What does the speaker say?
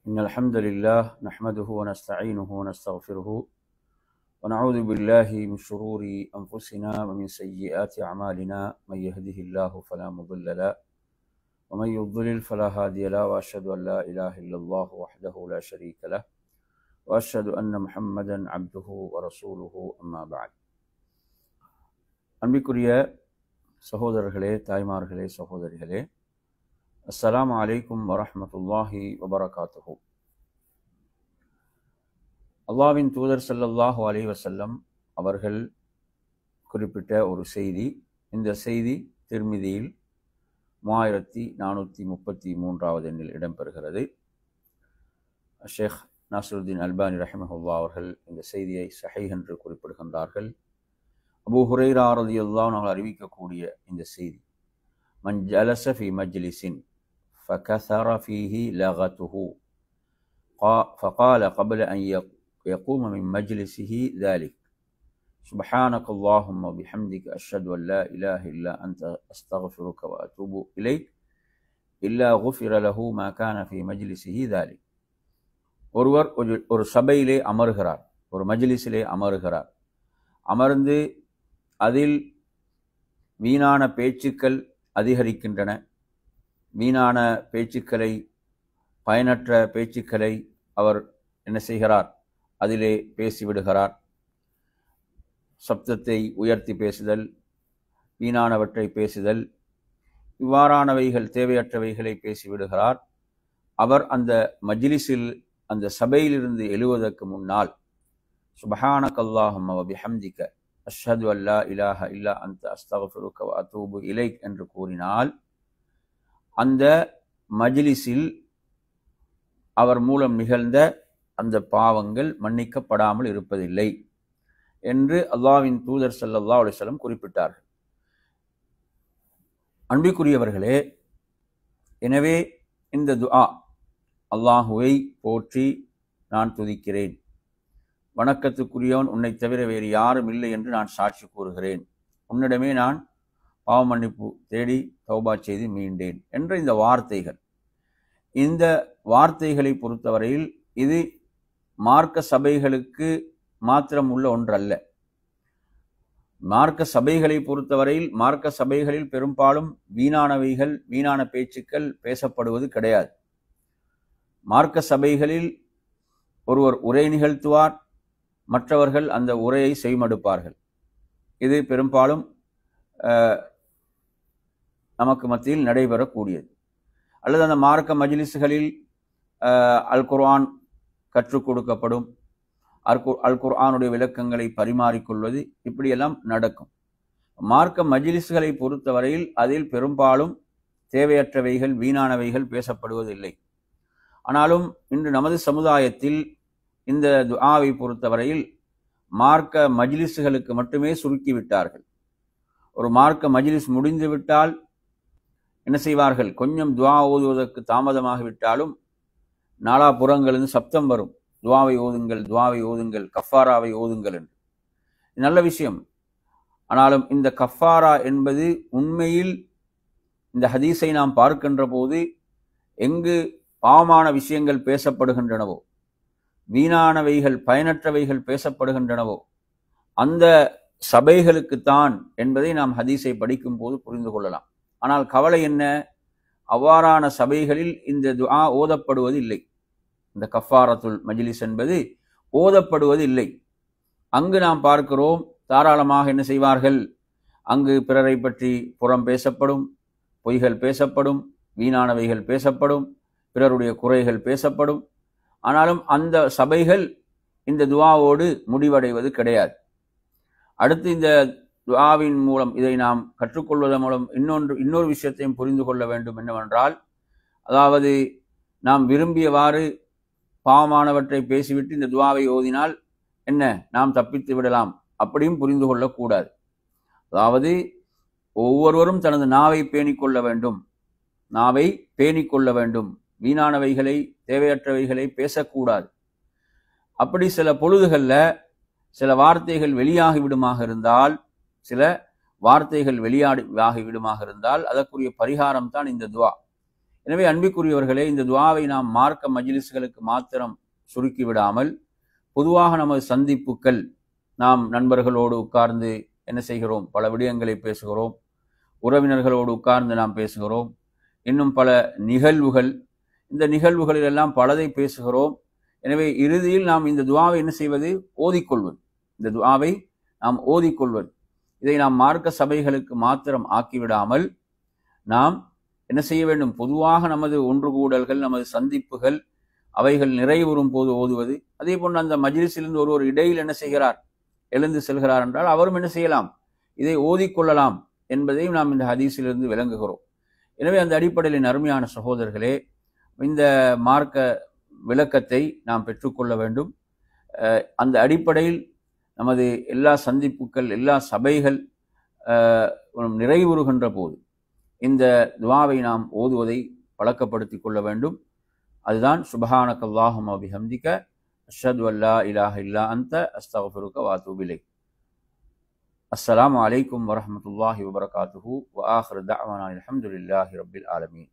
إن الحمد لله نحمده ونستعينه ونستغفره ونعوذ بالله من شرور أنفسنا ومن سيئات أعمالنا من يهده الله فلا مضل له ومن يضلل فلا هادي له وأشهد أن لا إله إلا الله وحده لا شريك له وأشهد أن محمدا عبده ورسوله أما بعد. அன்பிற்குரிய சகோதரர்களே, தாய்மார்களே, சகோதரிகளே, அஸ்ஸலாமு அலைக்கும் வரஹ்மத்துல்லாஹி வபரகாத்துஹு. அல்லாஹ்வின் தூதர் ஸல்லல்லாஹு அலைஹி வஸல்லம் அவர்கள் குறிப்பிட்ட ஒரு செய்தி. இந்த செய்தி திர்மிதியில் 3433வது எண்ணில் இடம்பெறுகிறது. ஷேக் நாசிருத்தீன் அல்பானி ரஹிமஹுல்லாஹ் அவர்கள் இந்த செய்தியை ஸஹீஹ் என்று குறிப்பிடுகின்றார்கள். அபூ ஹுரைரா ரலியல்லாஹு அன்ஹு அறிவிக்கக்கூடிய இந்த செய்தி, மன் ஜலஸ ஃபீ மஜ்லிஸின் ஃபகஸர ஃபீஹி லகதுஹு ஃபகால قبل أن يقوم من مجلسه ذلك سبحانك اللهم وبحمدك أشهد أن لا إله إلا أنت أستغفرك وأتوب إليك إلا غفر له ما كان في مجلسه ذلك. ஒருவர் ஒரு சபையிலே அமர்கிறார், ஒரு மஜ்லிஸிலே அமர்கிறார். அமர்ந்து அதில் வீணான பேச்சுக்கள் அதிகரிக்கின்றன. வீணான பேச்சுக்களை, பயனற்ற பேச்சுக்களை அவர் என்ன செய்கிறார்? அதிலே பேசிவிடுகிறார். சப்தத்தை உயர்த்தி பேசுதல், வீணானவற்றை பேசுதல், இவ்வாறானவைகள், தேவையற்றவைகளை பேசிவிடுகிறார். அவர் அந்த மஜ்லிஸில், அந்த சபையிலிருந்து எழுவதற்கு முன்னால் சுப்ஹானக அல்லாஹும்ம வ பிஹம்திக அஷ்ஹது அன் லா இலாஹ இல்லா அன்த அஸ்தக்ஃபிருக வ அதூபு இலைக் என்று கூறினால் அந்த மஜ்லிஸில் அவர் மூலம் நிகழ்ந்த அந்த பாவங்கள் மன்னிக்கப்படாமல் இருப்பதில்லை என்று அல்லாஹ்வின் தூதர் ஸல்லல்லாஹு அலைஹி வஸல்லம் குறிப்பிட்டார்கள். அன்பிற்குரியவர்களே, எனவே இந்த துஆ, அல்லாஹுவை போற்றி நான் துதிக்கிறேன், வணக்கத்துக்குரியவன் உன்னை தவிர வேறு யாரும் இல்லை என்று நான் சாட்சி கூறுகிறேன், உன்னிடமே நான் பாவ மன்னிப்பு தேடி தௌபா செய்து மீண்டேன் என்ற இந்த வார்த்தைகள், இந்த வார்த்தைகளை பொறுத்தவரையில் இது மார்க்க சபைகளுக்கு மாத்திரம் உள்ள ஒன்றல்ல. மார்க்க சபைகளை பொறுத்தவரையில், மார்க்க சபைகளில் பெரும்பாலும் வீணானவைகள், வீணான பேச்சுக்கள் பேசப்படுவது கிடையாது. மார்க்க சபைகளில் ஒருவர் உரை நிகழ்த்துவார், மற்றவர்கள் அந்த உரையை செய்மடுப்பார்கள். இது பெரும்பாலும் நமக்கு மத்தியில் நடைபெறக்கூடியது. அல்லது அந்த மார்க்க மஜ்லிஸ்களில் அல் குர்ஆன் கற்றுக் கொடுக்கப்படும், அல் குர்ஆனுடைய விளக்கங்களை பரிமாறிக்கொள்வது, இப்படியெல்லாம் நடக்கும். மார்க்க மஜ்லிஸ்களை பொறுத்தவரையில் அதில் பெரும்பாலும் தேவையற்றவைகள், வீணானவைகள் பேசப்படுவதில்லை. ஆனாலும் இன்று நமது சமுதாயத்தில் இந்த துஆவை பொறுத்தவரையில் மார்க்க மஜ்லிஸ்களுக்கு மட்டுமே சுருக்கிவிட்டார்கள். ஒரு மார்க்க மஜ்லிஸ் முடிந்துவிட்டால் என்ன செய்வார்கள்? கொஞ்சம் துஆ ஓதுவதற்கு தாமதமாகிவிட்டாலும் நாலாபுறங்களிலிருந்து சப்தம் வரும், துஆவை ஓதுங்கள், துஆவை ஓதுங்கள், கஃபாராவை ஓதுங்கள் என்று. நல்ல விஷயம். ஆனாலும் இந்த கஃபாரா என்பது உண்மையில் இந்த ஹதீஸை நாம் பார்க்கின்ற போது எங்கு பாவமான விஷயங்கள் பேசப்படுகின்றனவோ, வீணானவைகள், பயனற்றவைகள் பேசப்படுகின்றனவோ, அந்த சபைகளுக்குத்தான் என்பதை நாம் ஹதீஸை படிக்கும் போது புரிந்து கொள்ளலாம். ஆனால் கவலை என்ன? அவ்வாறான சபைகளில் இந்த துஆ ஓதப்படுவது இல்லை. இந்த கஃபாரத்துல் மஜ்லிஸ் என்பது ஓதப்படுவது இல்லை. அங்கு நாம் பார்க்கிறோம், தாராளமாக என்ன செய்வார்கள்? அங்கு பிறரை பற்றி புறம் பேசப்படும், பொய்கள் பேசப்படும், வீணானவைகள் பேசப்படும், பிறருடைய குறைகள் பேசப்படும். ஆனாலும் அந்த சபைகள் இந்த துஆவோடு முடிவடைவது கிடையாது. அடுத்து இந்த துஆவின் மூலம், இதை நாம் கற்றுக்கொள்வதன் மூலம் இன்னொரு விஷயத்தையும் புரிந்து கொள்ள வேண்டும். என்னவென்றால், அதாவது நாம் விரும்பியவாறு பாவமானவற்றை பேசிவிட்டு இந்த துஆவை ஓதினால் என்ன, நாம் தப்பித்து விடலாம், அப்படியும் புரிந்து கொள்ளக்கூடாது. அதாவது ஒவ்வொருவரும் தனது நாவை பேணிக்கொள்ள வேண்டும், நாவை பேணிக்கொள்ள வேண்டும். வீணானவைகளை, தேவையற்றவைகளை பேசக்கூடாது. அப்படி சில பொழுதுகளில் சில வார்த்தைகள் வெளியாகிவிடுமாக இருந்தால், சில வார்த்தைகள் வெளியாகிவிடுமாக இருந்தால் அதற்குரிய பரிகாரம் தான் இந்த துஆ. எனவே அன்பிற்குரியவர்களே, இந்த துஆவை நாம் மார்க்க மஜ்லிஸ்களுக்கு மாத்திரம் சுருக்கி விடாமல் பொதுவாக நமது சந்திப்புகள், நாம் நண்பர்களோடு உட்கார்ந்து என்ன செய்கிறோம், பல விடயங்களை பேசுகிறோம், உறவினர்களோடு உட்கார்ந்து நாம் பேசுகிறோம், இன்னும் பல நிகழ்வுகள், இந்த நிகழ்வுகளிலெல்லாம் பலதை பேசுகிறோம். எனவே இறுதியில் நாம் இந்த துஆவை என்ன செய்வது, ஓதிக்கொள்வது. இந்த துஆவை நாம் ஓதிக்கொள்வது. இதை நாம் மார்க்க சபைகளுக்கு மாத்திரம் ஆக்கிவிடாமல் நாம் என்ன செய்ய வேண்டும், பொதுவாக நமது ஒன்று கூடல்கள், நமது சந்திப்புகள், அவைகள் நிறைவுறும் போது ஓதுவது. அதே போன்று அந்த மஜ்லிஸிலிருந்து ஒருவர் இடையில் என்ன செய்கிறார், எழுந்து செல்கிறார் என்றால் அவரும் என்ன செய்யலாம், இதை ஓதிக்கொள்ளலாம் என்பதையும் நாம் இந்த ஹதீஸிலிருந்து விளங்குகிறோம். எனவே அந்த அடிப்படையில் அருமையான சகோதரர்களே, இந்த மார்க்க விளக்கத்தை நாம் பெற்றுக்கொள்ள வேண்டும். அந்த அடிப்படையில் நமது எல்லா சந்திப்புகள், எல்லா சபைகள் நிறைவுறுகின்ற போது இந்த துஆவை நாம் ஓதுவதை பழக்கப்படுத்திக் கொள்ள வேண்டும். அதுதான் சுப்ஹானக அல்லாஹும்ம வ பிஹம்திக அஷ்ஹது அல்லா இலாஹ இல்லா அன்த அஸ்தக்ஃபிருக வ அத்தூபு இலைக். அஸ்ஸலாமு அலைக்கும் வரஹ்மத்துல்லாஹி வபரகாத்துஹு வ ஆகிரு தஅவானா அல்ஹம்துலில்லாஹி ரப்பில் ஆலமீன்.